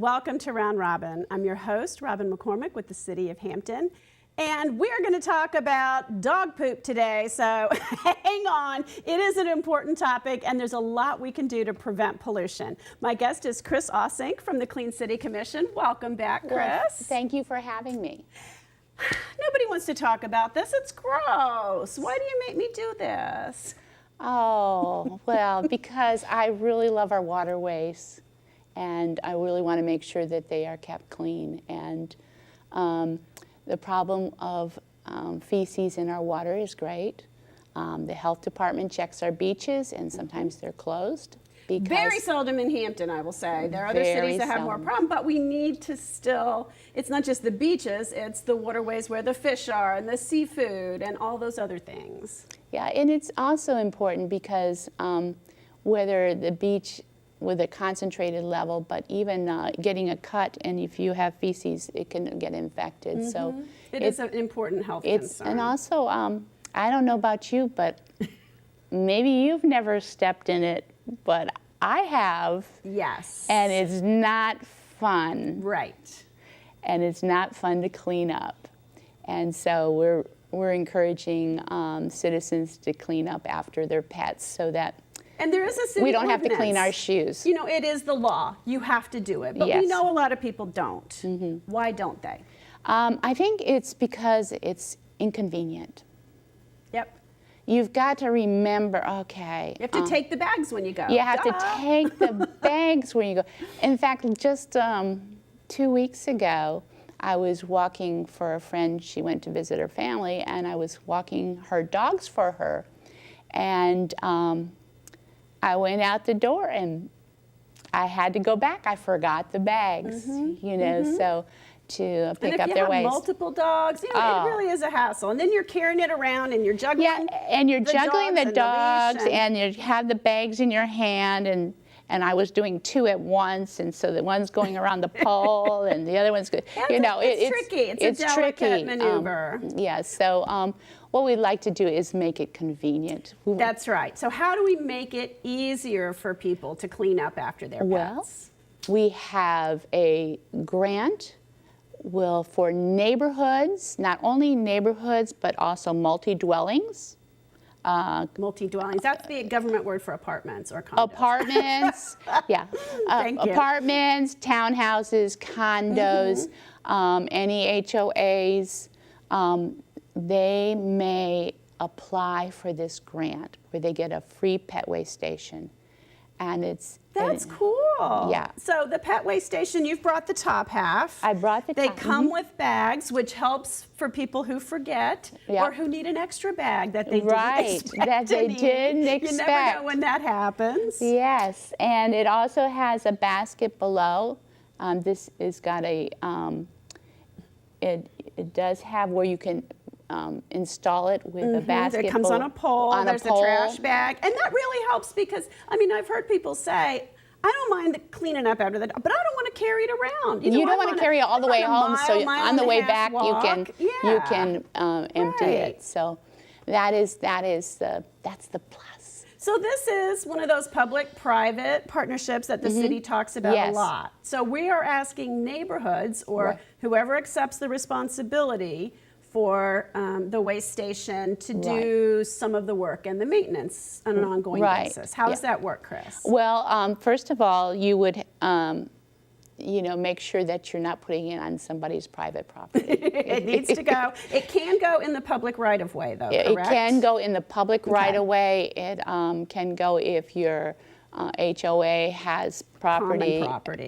welcome to Round Robin. I'm your host, Robin McCormick with the City of Hampton, and we're going to talk about dog poop today, so hang on. It is an important topic, and there's a lot we can do to prevent pollution. My guest is Cris Ausink from the Clean City Commission. Welcome back, Cris. Well, thank you for having me. Nobody wants to talk about this. It's gross. Why do you make me do this? Oh, well, because I really love our waterways, and I really want to make sure that they are kept clean. And the problem of feces in our water is great. The health department checks our beaches, and sometimes they're closed. Very seldom in Hampton, I will say. There are other cities that have more problem, but we need to still, it's not just the beaches, it's the waterways where the fish are and the seafood and all those other things. Yeah, and it's also important because whether the beach with a concentrated level, but even getting a cut, and if you have feces, it can get infected. Mm-hmm. So it is an important health concern. And also, I don't know about you, but maybe you've never stepped in it, but I have. Yes. And it's not fun. Right. And it's not fun to clean up. And so we're encouraging citizens to clean up after their pets so that and there is a city we don't ordinance. have to clean our shoes. You know, it is the law. You have to do it. But yes. We know a lot of people don't. Mm-hmm. Why don't they? I think it's because it's inconvenient. Yep. You've got to remember, okay. You have to take the bags when you go. You have to take the bags when you go. In fact, just 2 weeks ago, I was walking for a friend. She went to visit her family, and I was walking her dogs for her. And I went out the door, and I had to go back. I forgot the bags, you know, so to pick up their waste. And if you have multiple dogs, you know, it really is a hassle. And then you're carrying it around, and you're juggling. Yeah, and you're juggling the dogs, and you have the bags in your hand, and I was doing two at once, and so the one's going around the pole, and the other one's good. You know, it's tricky. It's a delicate maneuver. Yeah. So what we'd like to do is make it convenient. That's right. So how do we make it easier for people to clean up after their pets? Well, we have a grant for neighborhoods, not only neighborhoods, but also multi-dwellings. Multi-dwellings, that's the government word for apartments or condos. Apartments, yeah. Apartments, townhouses, condos, any HOAs, they may apply for this grant where they get a free pet waste station. And That's cool. Yeah. So the pet waste station, you've brought the top half. I brought the top. They come with bags, which helps for people who forget or who need an extra bag that they didn't expect to need. You never know when that happens. Yes, and it also has a basket below. This has got a, it does have where you can install it with a basket. It comes on a pole. There's a trash bag. And that really helps because, I mean, I've heard people say, I don't mind cleaning up after that, but I don't want to carry it around. You don't want to carry it all the way home, so on the way back you can empty it. So that's the plus. So this is one of those public-private partnerships that the city talks about a lot. So we are asking neighborhoods or whoever accepts the responsibility for the waste station to do some of the work and the maintenance on an ongoing basis. How does that work, Cris? Well, first of all, you would make sure that you're not putting it on somebody's private property. It needs to go. It can go in the public right-of-way, though, correct? It can go in the public right-of-way. It can go if your HOA has property.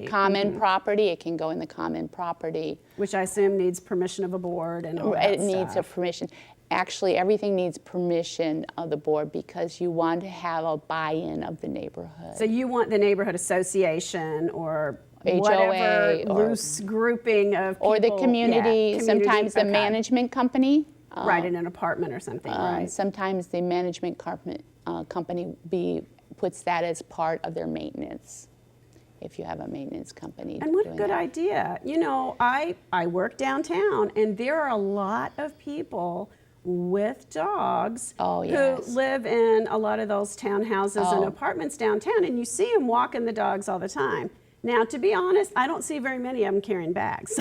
Common property. It can go in the common property. Which I assume needs permission of a board and all that stuff. It needs a permission. Actually, everything needs permission of the board because you want to have a buy-in of the neighborhood. So you want the neighborhood association or whatever loose grouping of people. Or the community. Sometimes the management company. Right, in an apartment or something, right. Sometimes the management company puts that as part of their maintenance, if you have a maintenance company. And what a good idea. You know, I work downtown, and there are a lot of people with dogs who live in a lot of those townhouses and apartments downtown, and you see them walking the dogs all the time. Now, to be honest, I don't see very many of them carrying bags.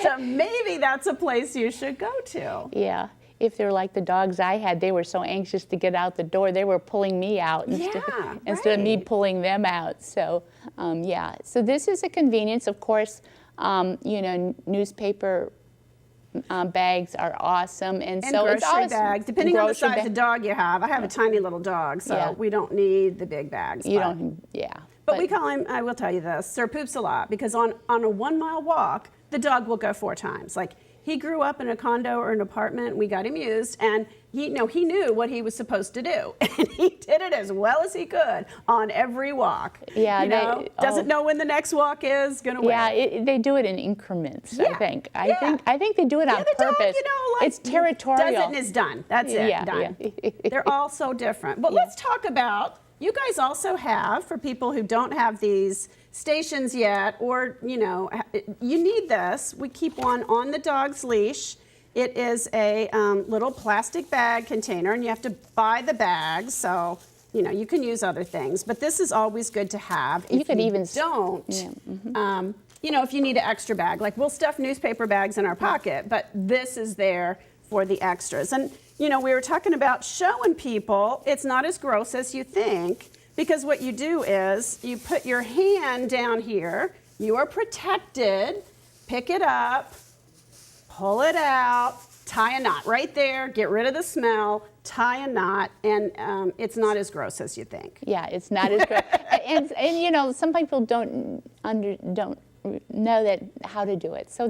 So maybe that's a place you should go to. Yeah. If they're like the dogs I had, they were so anxious to get out the door, they were pulling me out instead of me pulling them out. So, yeah. So this is a convenience. Of course, you know, newspaper bags are awesome. And so grocery it's always bags, depending on the size of dog you have. I have a tiny little dog, so we don't need the big bags. You don't, But we call him, I will tell you this, Sir Poops a lot, because on a 1 mile walk, the dog will go 4 times. Like, he grew up in a condo or an apartment, we got him used, and he knew what he was supposed to do. And he did it as well as he could on every walk. Yeah, doesn't know when the next walk is gonna win. Yeah, they do it in increments, I think. I think they do it on the purpose. dog, like, it's territorial. Does it and is done. That's it, done. Yeah. They're all so different. But let's talk about, you guys also have, for people who don't have these stations yet, or, you need this. We keep one on the dog's leash. It is a little plastic bag container, and you have to buy the bags, so, you can use other things. But this is always good to have. If you could even don't, if you need an extra bag. Like, we'll stuff newspaper bags in our pocket, but this is there for the extras. And, we were talking about showing people it's not as gross as you think, because what you do is you put your hand down here, you are protected, pick it up, pull it out, tie a knot right there, get rid of the smell, tie a knot, and it's not as gross as you think. Yeah, it's not as gross. and some people don't know how to do it. So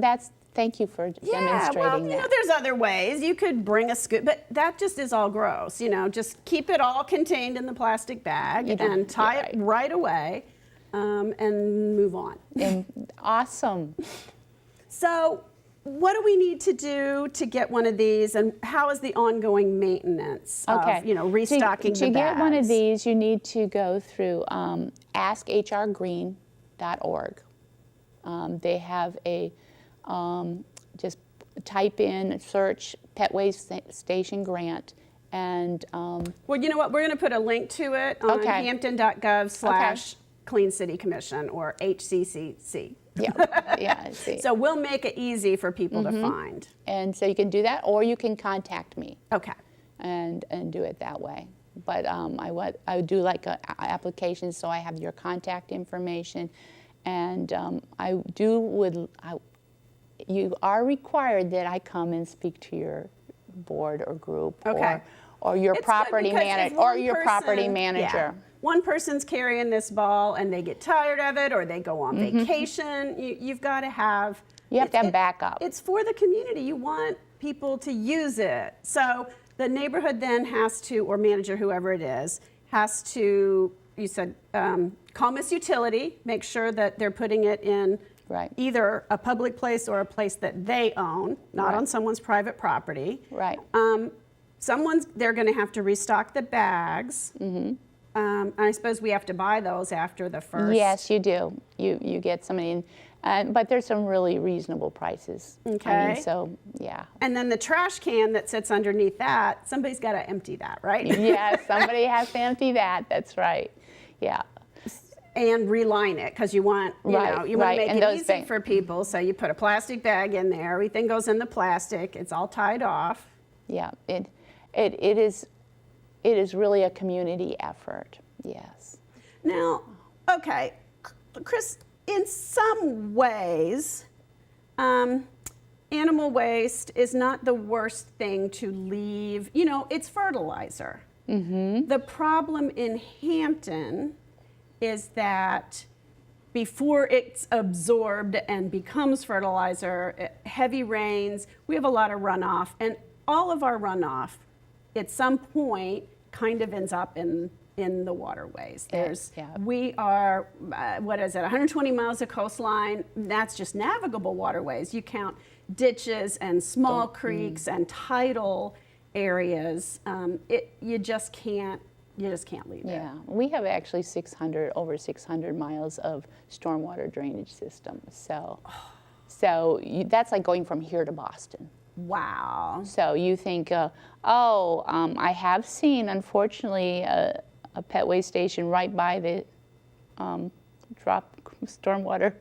thank you for demonstrating that. There's other ways. You could bring a scoop, but that just is all gross. Just keep it all contained in the plastic bag and tie it right away and move on. And awesome. So what do we need to do to get one of these, and how is the ongoing maintenance of, restocking the bags? To get one of these, you need to go through askhrgreen.org. They have a just type in, search Pet Waste Station Grant, and well, you know what? We're going to put a link to it on hampton.gov/Clean City Commission, or HCCC. Yeah. See. So we'll make it easy for people to find. And so you can do that, or you can contact me. Okay. And do it that way. But I would do like an application, so I have your contact information, and you are required that I come and speak to your board or group, or your property manager. Yeah. One person's carrying this ball and they get tired of it, or they go on vacation. You've got to have. You have to have backup. It's for the community. You want people to use it. So the neighborhood then has to, or manager, whoever it is, has to. You said call Miss Utility. Make sure that they're putting it in. Right. Either a public place or a place that they own, not on someone's private property. Right. They're going to have to restock the bags. I suppose we have to buy those after the first. Yes, you do. You get somebody, but there's some really reasonable prices. Okay. So yeah. And then the trash can that sits underneath that, somebody's got to empty that, right? Yes, somebody has to empty that. That's right. Yeah. And reline it, because you want to make it easy for people. So you put a plastic bag in there. Everything goes in the plastic. It's all tied off. Yeah. It is really a community effort. Yes. Now, okay, Cris, in some ways, animal waste is not the worst thing to leave. It's fertilizer. The problem in Hampton is that before it's absorbed and becomes fertilizer, heavy rains, we have a lot of runoff, and all of our runoff at some point kind of ends up in the waterways. We are, 120 miles of coastline. That's just navigable waterways. You count ditches and small creeks and tidal areas. You just can't leave it. Yeah, we have actually over 600 miles of stormwater drainage system. So that's like going from here to Boston. Wow. So you think, I have seen, unfortunately, a pet waste station right by the drop stormwater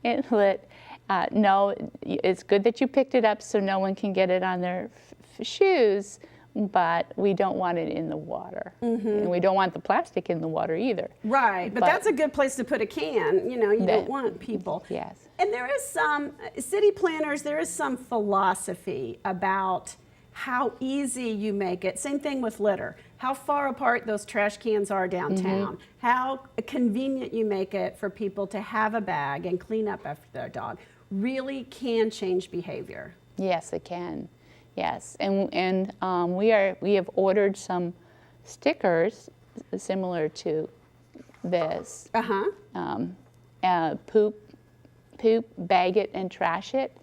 inlet. No, it's good that you picked it up so no one can get it on their shoes, but we don't want it in the water. And we don't want the plastic in the water either. Right, but that's a good place to put a can. You know, you don't want people. Yes. And there is some, city planners, there is some philosophy about how easy you make it. Same thing with litter. How far apart those trash cans are downtown. How convenient you make it for people to have a bag and clean up after their dog really can change behavior. Yes, it can. Yes, and we have ordered some stickers similar to this. Poop, bag it, and trash it.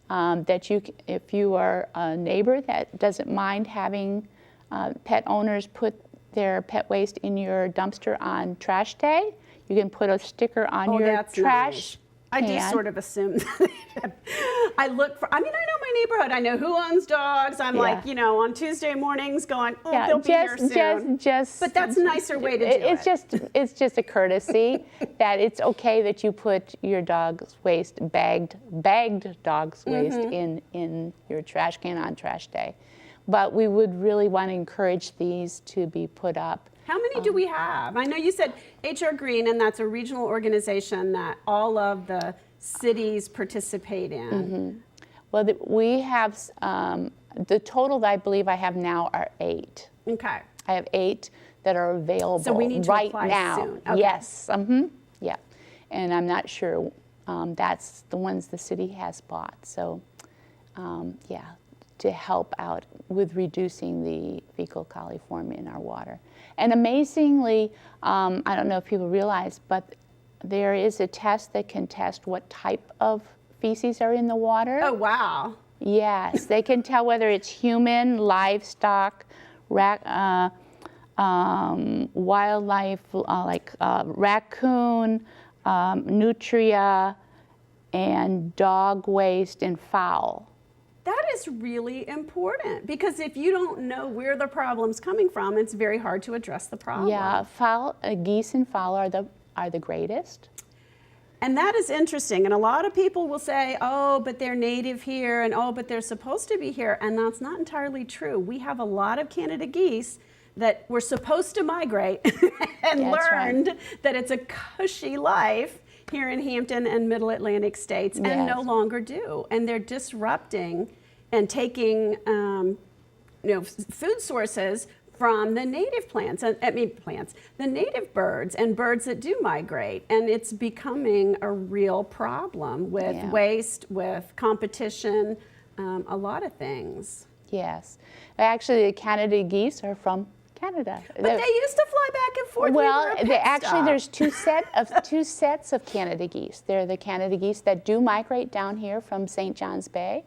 That if you are a neighbor that doesn't mind having pet owners put their pet waste in your dumpster on trash day, you can put a sticker on your trash can. I just sort of assume that. I know my neighborhood. I know who owns dogs. I'm like, you know, on Tuesday mornings going, they'll be here soon. But that's a nicer way to do it. It's just a courtesy that it's okay that you put your dog's waste, bagged dog's waste in your trash can on trash day. But we would really want to encourage these to be put up. How many do we have? I know you said HR Green, and that's a regional organization that all of the cities participate in. Well, we have, the total that I believe I have now are 8. Okay. I have 8 that are available so we need to right apply now. Soon. Okay. Yes. Yeah. And I'm not sure. That's the ones the city has bought. So, yeah, to help out with reducing the fecal coliform in our water. And amazingly, I don't know if people realize, but there is a test that can test what type of feces are in the water. Oh, wow. Yes, they can tell whether it's human, livestock, wildlife, like raccoon, nutria, and dog waste, and fowl. That is really important because if you don't know where the problem's coming from, it's very hard to address the problem. Yeah, fowl, geese and fowl are the greatest. And that is interesting. And a lot of people will say, oh, but they're native here, and oh, but they're supposed to be here. And that's not entirely true. We have a lot of Canada geese that were supposed to migrate and learned that it's a cushy life here in Hampton and Middle Atlantic states and no longer do. And they're disrupting and taking food sources from the native plants, the native birds and birds that do migrate. And it's becoming a real problem with waste, with competition, a lot of things. Yes. Actually, the Canada geese are from Canada. But they used to fly back and forth. Well, there's two sets of Canada geese. There are the Canada geese that do migrate down here from St. John's Bay,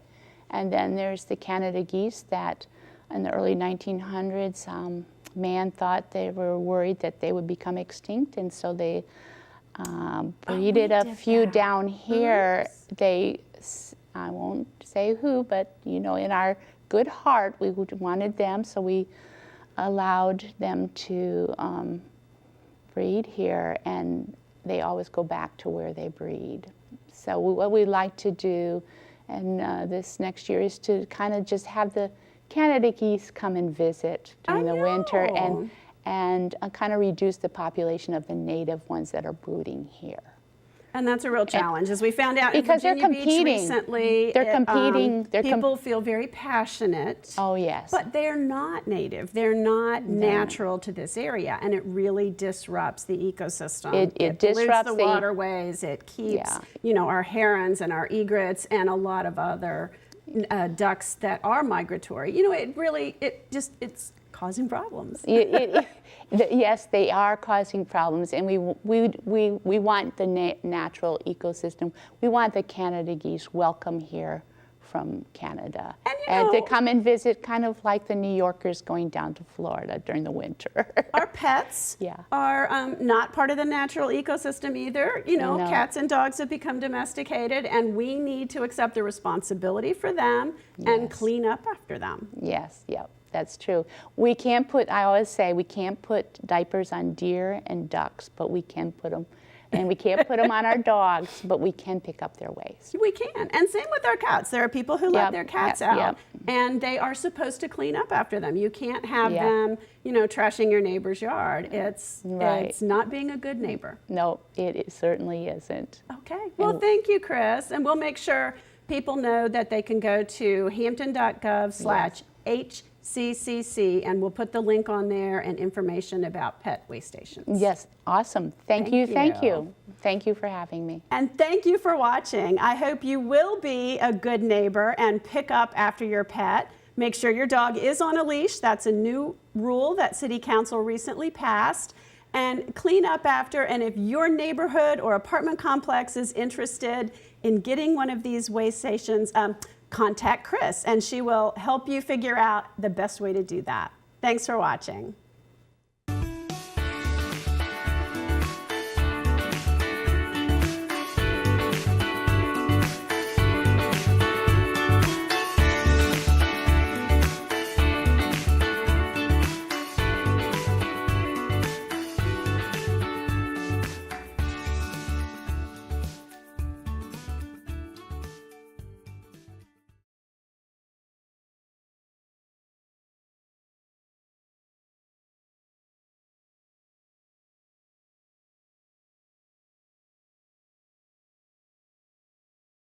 and then there's the Canada geese that in the early 1900s, man thought they were worried that they would become extinct, and so they breeded a few down here. I won't say who, but you know, in our good heart, we wanted them, so we allowed them to breed here, and they always go back to where they breed. So what we like to do, and this next year, is to kind of just have the Canada geese come and visit during the winter and kind of reduce the population of the native ones that are brooding here. And that's a real challenge, as we found out because in Virginia Beach recently. They're competing. People feel very passionate. Oh, yes. But they're not native. They're not natural to this area, and it really disrupts the ecosystem. It disrupts the waterways. It keeps, our herons and our egrets and a lot of other ducks that are migratory. It's causing problems. Yes, they are causing problems, and we want the natural ecosystem. We want the Canada geese welcome here from Canada, and to come and visit, kind of like the New Yorkers going down to Florida during the winter. Our pets are not part of the natural ecosystem either. Cats and dogs have become domesticated, and we need to accept the responsibility for them and clean up after them. Yes, yep. That's true. I always say we can't put diapers on deer and ducks, but we can put them And we can't put them on our dogs, but we can pick up their waste. We can. And same with our cats. There are people who let their cats out, yep. and they are supposed to clean up after them. You can't have Yeah. them, trashing your neighbor's yard. It's Right. not being a good neighbor. No, it certainly isn't. Okay. Well, thank you, Cris. And we'll make sure people know that they can go to hampton.gov/HCCC, and we'll put the link on there and information about pet waste stations. Yes, awesome. Thank you. Thank you for having me. And thank you for watching. I hope you will be a good neighbor and pick up after your pet. Make sure your dog is on a leash. That's a new rule that City Council recently passed. And clean up after. And if your neighborhood or apartment complex is interested in getting one of these waste stations, contact Cris, and she will help you figure out the best way to do that. Thanks for watching.